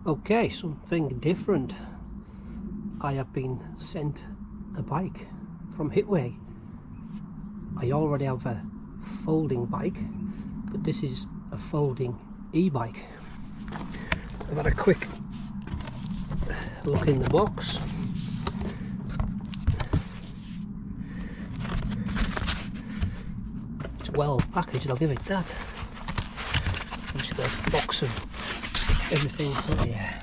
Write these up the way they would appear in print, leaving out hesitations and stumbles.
Okay, something different. I have been sent a bike from Hitway. I already have a folding bike, but this is a folding e-bike. I've had a quick look in the box. It's well packaged, I'll give it that. Obviously got a box of everything. Oh yeah.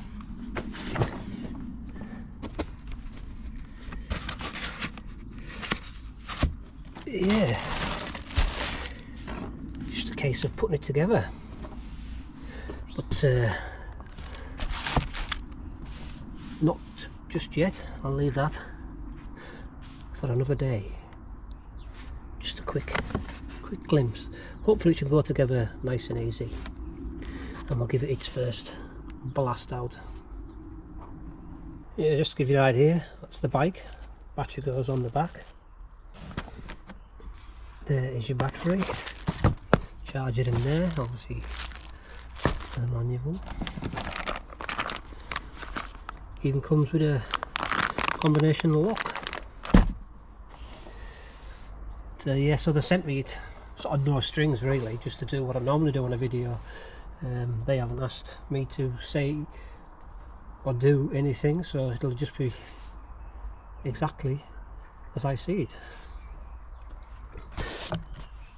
Yeah. Just a case of putting it together. But not just yet. I'll leave that for another day. Just a quick glimpse. Hopefully it should go together nice and easy. And we'll give it its first blast out. Yeah, just to give you an idea, that's the bike. Battery goes on the back. There is your battery. Charger in there, obviously the manual. Even comes with a combination lock. So yeah, so they sent me it sort of no strings really, just to do what I normally do on a video. They haven't asked me to say or do anything, so it'll just be exactly as I see it.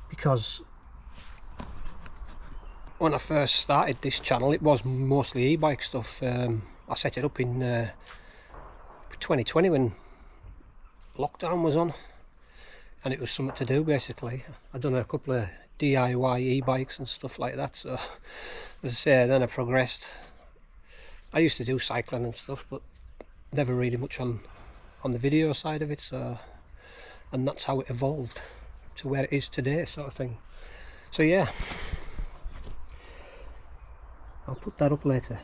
Because when I first started this channel, it was mostly e-bike stuff. I set it up in 2020 when lockdown was on, and it was something to do basically. I'd done a couple of DIY e-bikes and stuff like that, so as I say, then I progressed. I used to do cycling and stuff, but never really much on the video side of it, so, and that's how it evolved to where it is today, sort of thing. So yeah, I'll put that up later.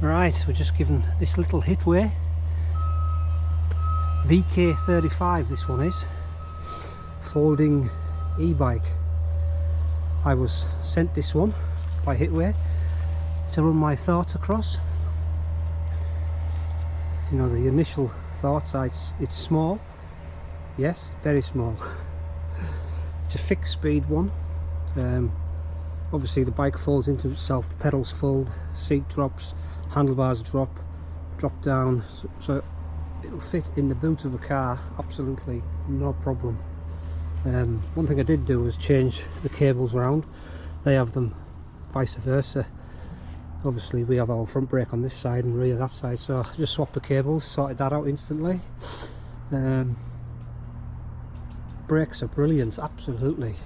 Right, we're just given this little Hitway BK35, this one is, folding e-bike. I was sent this one by Hitway to run my thoughts across. You know, the initial thoughts are it's small, yes, very small. It's a fixed speed one. Obviously the bike folds into itself, the pedals fold, seat drops, handlebars drop down, so it'll fit in the boot of a car absolutely no problem. One thing I did do was change the cables around. They have them vice versa. Obviously we have our front brake on this side and rear that side, so I just swapped the cables, sorted that out instantly. Brakes are brilliant, absolutely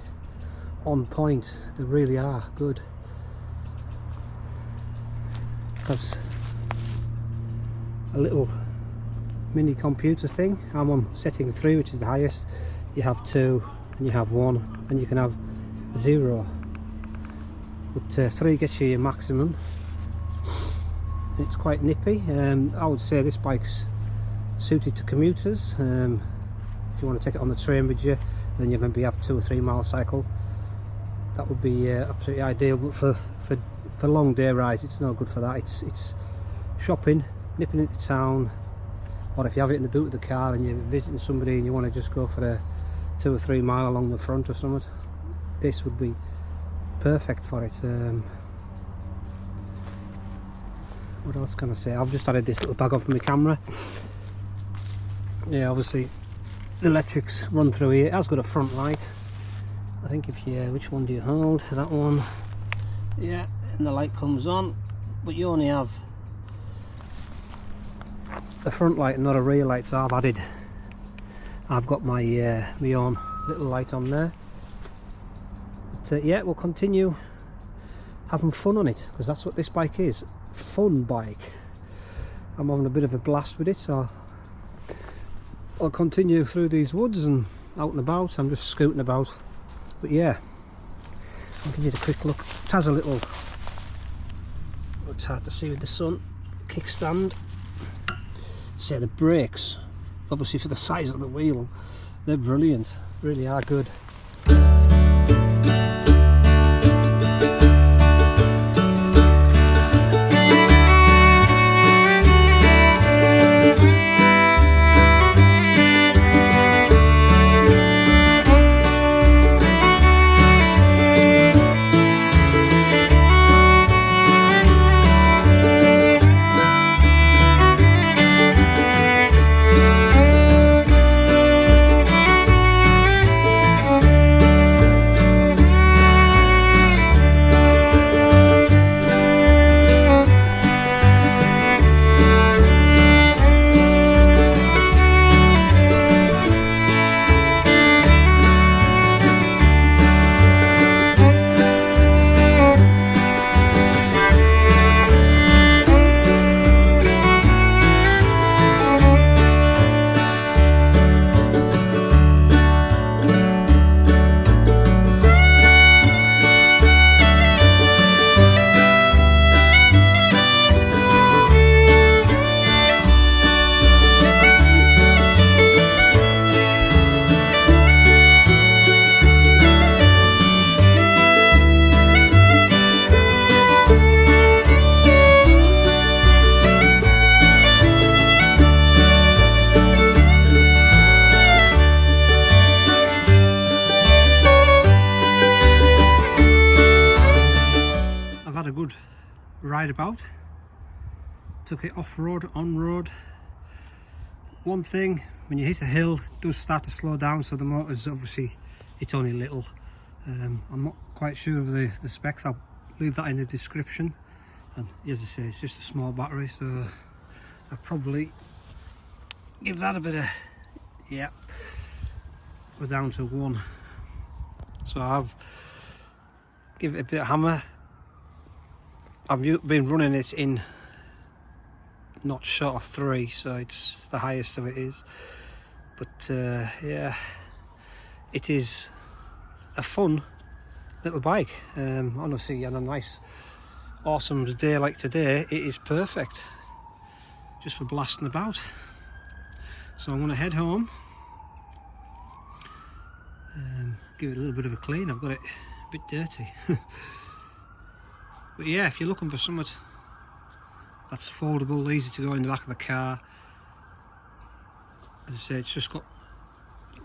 on point, they really are good. That's a little mini computer thing. I'm on setting 3, which is the highest. You have 2 and you have 1 and you can have 0, but 3 gets you your maximum. It's quite nippy. I would say this bike's suited to commuters. If you want to take it on the train with you, then you maybe have 2 or 3 mile cycle. That would be absolutely ideal, but for long day rides it's no good for that. It's shopping, nipping into town, or if you have it in the boot of the car and you're visiting somebody and you want to just go for a 2 or 3 mile along the front or something, this would be perfect for it. What else can I say? I've just added this little bag on for my camera. Yeah, obviously the electrics run through here. It has got a front light. I think if you, which one do you hold? That one. Yeah, and the light comes on, but you only have a front light and not a rear light, so I've got my my own little light on there. But yeah, we'll continue having fun on it, because that's what this bike is. Fun bike. I'm having a bit of a blast with it, so I'll continue through these woods and out and about. I'm just scooting about, but yeah, I'll give you a quick look. It has a little, it's hard to see with the sun, kickstand. So the brakes, obviously for the size of the wheel, they're brilliant, really are good. Ride about, took it off-road, on-road. One thing, when you hit a hill, it does start to slow down, so the motor's obviously, it's only little. I'm not quite sure of the specs. I'll leave that in the description, and as I say, it's just a small battery, so I'll probably give that a bit of, yeah, we're down to 1, so I've give it a bit of hammer. I've been running it in not short of 3, so it's the highest of it is. But yeah, it is a fun little bike. Honestly, on a nice autumn day like today, it is perfect just for blasting about. So I'm going to head home, give it a little bit of a clean. I've got it a bit dirty. But yeah, if you're looking for something that's foldable, easy to go in the back of the car, as I say, it's just got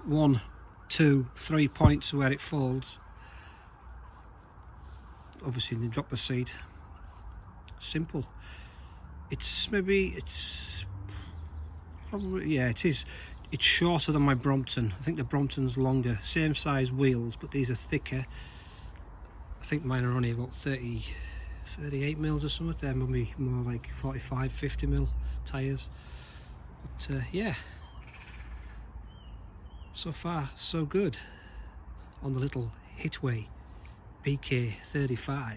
1, 2, 3 points where it folds. Obviously in the dropper seat. Simple. It's probably, yeah, it is. It's shorter than my Brompton. I think the Brompton's longer. Same size wheels, but these are thicker. I think mine are only about 38 mils or something. There might be more like 45, 50 mil tyres. But yeah, so far so good on the little Hitway BK35.